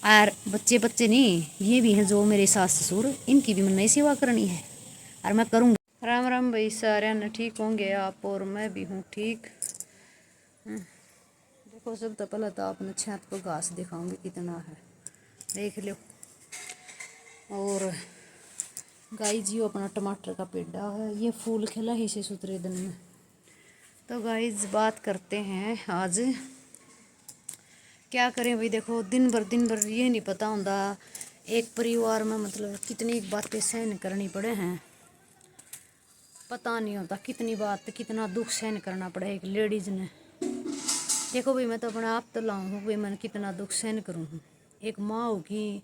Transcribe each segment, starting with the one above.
और बच्चे बच्चे नहीं, ये भी हैं जो मेरे सास ससुर, इनकी भी मैंने सेवा करनी है और मैं करूँगी। राम राम भाई, सारे ने ठीक होंगे आप, और मैं भी हूँ ठीक। देखो सब तो पहले तो आपने छत पर घास दिखाऊंगी कितना है, देख लो। और गाय जी अपना टमाटर का पेड़ा है, ये फूल खिला ही से सुतरे दिन में। तो गाइस बात करते हैं आज, क्या करें भाई। देखो दिन भर ये नहीं पता होता एक परिवार में मतलब कितनी बातें सहन करनी पड़े हैं, पता नहीं होता कितनी बात कितना दुख सहन करना पड़े एक लेडीज ने। देखो भाई मैं तो अपने आप तो लाऊं हूँ भाई, मैं कितना दुख सहन करूँ हूँ। एक माँ होगी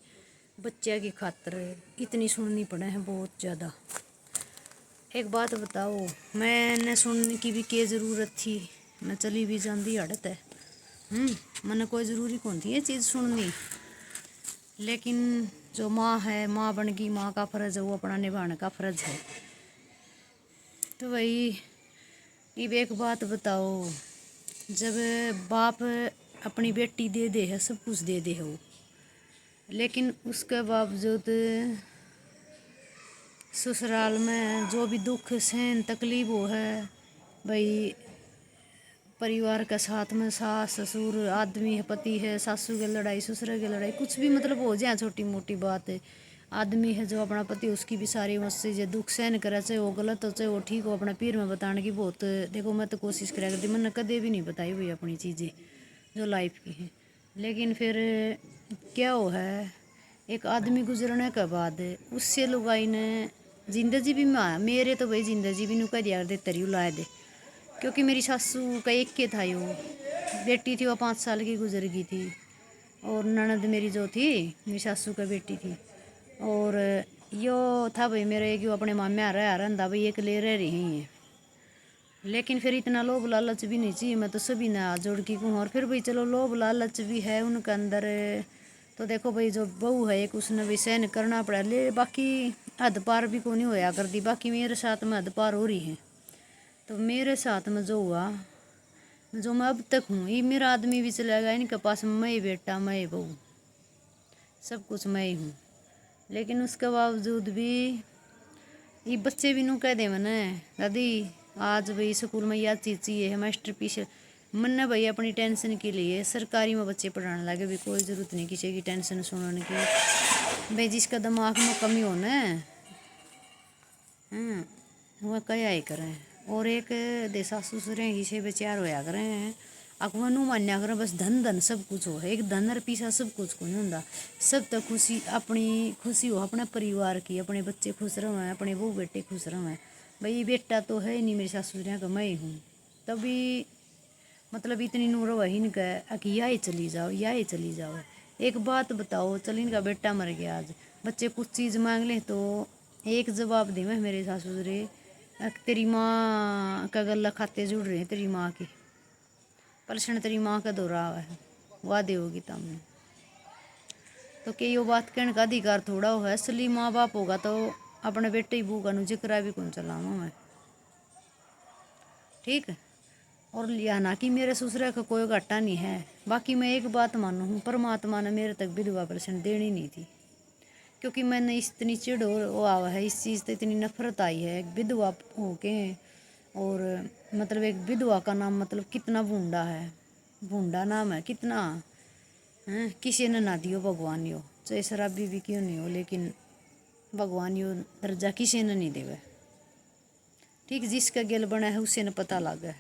बच्चे की खातर इतनी सुननी पड़े हैं बहुत ज़्यादा। एक बात बताओ, मैंने सुनने की भी क्या ज़रूरत थी, मैं चली भी जाती हड़त है। मैंने कोई ज़रूरी कौन थी ये चीज़ सुननी, लेकिन जो माँ है, माँ बन गई, माँ का फ़र्ज़ है वो अपना निभाने का फ़र्ज़ है। तो भाई अब एक बात बताओ, जब बाप अपनी बेटी दे दे है, सब कुछ दे दे है वो, लेकिन उसके बावजूद ससुराल में जो भी दुख सहन तकलीफ हो है भाई, परिवार के साथ में सास ससुर आदमी है, पति है, सासू की लड़ाई ससुर की लड़ाई कुछ भी मतलब हो जाए छोटी मोटी बात है, आदमी है जो अपना पति उसकी भी सारी मुझसे जो दुख सहन करे, चाहे वो गलत हो चाहे वो ठीक हो, अपना पीर में बताने की बहुत। देखो मैं तो कोशिश करा करती, मैंने कदे भी नहीं बताई भाई अपनी चीज़ें जो लाइफ की हैं। लेकिन फिर क्या हो है, एक आदमी गुजरने के बाद उससे लुगाई ने जिंदगी भी मेरे तो भाई जिंदगी भी नुका दिया दे तरी लाए दे, क्योंकि मेरी सासू का एक के था, वो बेटी थी वो 5 साल की गुजर गई थी, और ननद मेरी जो थी मेरी सासू का बेटी थी, और यो था भाई मेरे कि वो अपने मामे आ रहा रहा भाई एक ले रह रही हैं। लेकिन फिर इतना लोभ लालच भी नहीं चाहिए, मैं तो सभी ने हाथ जोड़ की कहूँ। और फिर भाई चलो लोभ लालच भी है उनके अंदर, तो देखो भाई जो बहू है एक उसने भी सहन करना पड़ा, ले बाकी हद पार भी को नहीं होया कर दी, बाकी मेरे साथ में हद पार हो रही है। तो मेरे साथ में जो हुआ, जो मैं अब तक हूँ, ये मेरा आदमी भी चला गया, इनके पास मैं ही बेटा मैं ही बहू सब कुछ मैं ही हूँ, लेकिन उसके बावजूद भी ये बच्चे भी नू कह दे मैंने दादी आज भाई स्कूल में यह चीज़ चाहिए, मास्टर पीछे मैंने भाई अपनी टेंशन के लिए सरकारी में बच्चे पढ़ाने लगे भी, कोई ज़रूरत नहीं किसी की टेंशन सुनने की भाई, जिसका दिमाग में कमी हो ना वह क्या ही करें। और एक देसा ससुरे ही से बेचार होया करें, अकमनु मान्या करें बस धन धन सब कुछ हो, एक धन और पीछा सब कुछ को नहीं होता। सब तक खुशी अपनी खुशी हो अपने परिवार की, अपने बच्चे खुश रहें, अपने बहू बेटे खुश रहें। भाई बेटा तो है नहीं मेरे ससुरिया का, मैं ही हूँ, तभी मतलब इतनी नूर वही नहीं कह कि या ही चली जाओ या ही चली जाओ। एक बात बताओ, चल इनका बेटा मर गया, आज बच्चे कुछ चीज़ मांग लें तो एक जवाब दे मेरे ससुरे, तेरी माँ का गला खाते जुड़ रहे हैं, तेरी माँ की पलशन तेरी माँ का दोहरा है वादे होगी तमने। तो क्या ये बात कहने का अधिकार थोड़ा हो है, असली माँ बाप होगा तो अपने बेटे ही बू का जिक्र भी कौन चलाऊँ मैं, ठीक है। और लिया ना कि मेरे ससुर का कोई घाटा नहीं है, बाकी मैं एक बात मानू हूँ, परमात्मा ने मेरे तक विधवा पेंशन देनी नहीं थी, क्योंकि मैंने इतनी चिड़ हो आवा है इस चीज़ से, इतनी नफरत आई है विधवा हो के। और मतलब एक विधवा का नाम मतलब कितना भूंडा है, भूंडा नाम है कितना है, किसी ने ना दियो भगवान यो, चाहे शराबी भी क्यों नहीं हो, लेकिन भगवान यो दर्जा किसी ने नहीं देवे, ठीक जिसका गिल बना है उसे न पता लगा।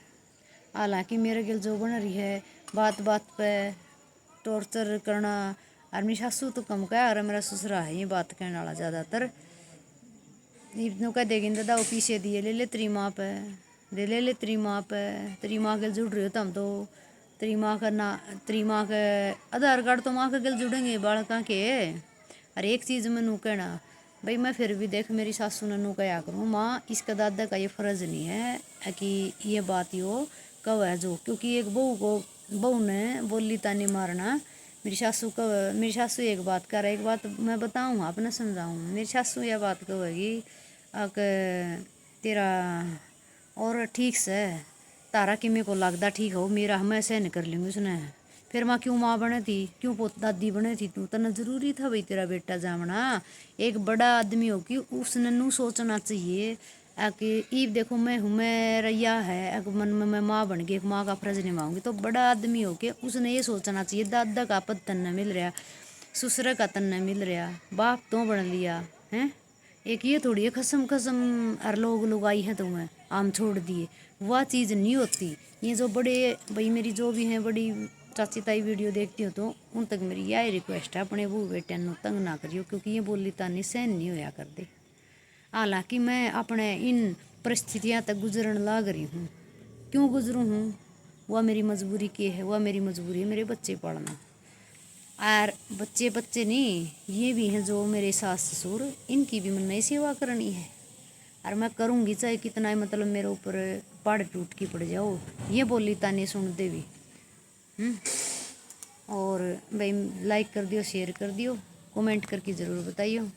हालांकि मेरे गिल जो बन रही है बात बात पे टॉर्चर करना, और मेरी सासू तो कम का, और मेरा ससुरा है ये बात कहने वाला ज़्यादातर, इतनों कह देगी दादा वो पीछे दिए ले ले तेरी माँ पे, दे ले ले तेरी माँ पे, तेरी माँ के जुड़ रही हो तुम तो, तेरी माँ का ना तेरी माँ के आधार कार्ड तो माँ के गल जुड़ेंगे बालका के। हर एक चीज़ में नू कहना भाई, मैं फिर भी देख मेरी सासू ने नू कहा करूँ माँ इसका दादा का ये फ़र्ज़ नहीं है कि ये बात यो कब है जो, क्योंकि एक बहू ने बोली तानी मारना, मेरी सासू कब, मेरी सासू एक बात कर, एक बात मैं बताऊँ आपने समझाऊँ, मेरी सासू यह बात कहेगी तेरा और ठीक से तारा कि मेरे को लगता ठीक हो, मेरा मैं सहन कर लूँगी उसने, फिर माँ क्यों माँ बने थी, क्यों पोत दादी बने थी तू, तना जरूरी था भाई तेरा बेटा जामना। एक बड़ा आदमी हो कि उसने नू सोचना चाहिए कि ईब देखो मैं हूँ, मैं रैया है, अगर मन में मैं माँ बन गई, एक माँ का फर्ज निभाऊंगी। तो बड़ा आदमी हो के उसने ये सोचना चाहिए दादा का पद तन्ने मिल रहा, ससुर का तन्ने मिल रहा, बाप तो बन लिया है। एक ये थोड़ी है खसम खसम हर लोग आई हैं तुम्हें आम छोड़ दिए, वह चीज़ नहीं होती। ये जो बड़े भाई मेरी जो भी हैं बड़ी चाची ताई वीडियो देखती हो तो उन तक मेरी यह रिक्वेस्ट है, अपने वो बेटे नो तंग ना करियो, क्योंकि ये बोली तानी सहन नहीं होया कर दे। हालांकि मैं अपने इन परिस्थितियां तक गुजरन लाग रही हूँ, क्यों गुजरूँ हूँ, वह मेरी मजबूरी के है, वह मेरी मजबूरी है मेरे बच्चे पढ़ना। और बच्चे बच्चे नहीं, ये भी हैं जो मेरे सास ससुर, इनकी भी मैंने सेवा करनी है। और मैं करूँगी चाहे कितना ही मतलब मेरे ऊपर पहाड़ टूट की पड़ जाओ, ये बोली तानी सुन दे भी। और भाई लाइक कर दियो, शेयर कर दियो, कमेंट करके ज़रूर बताइयो।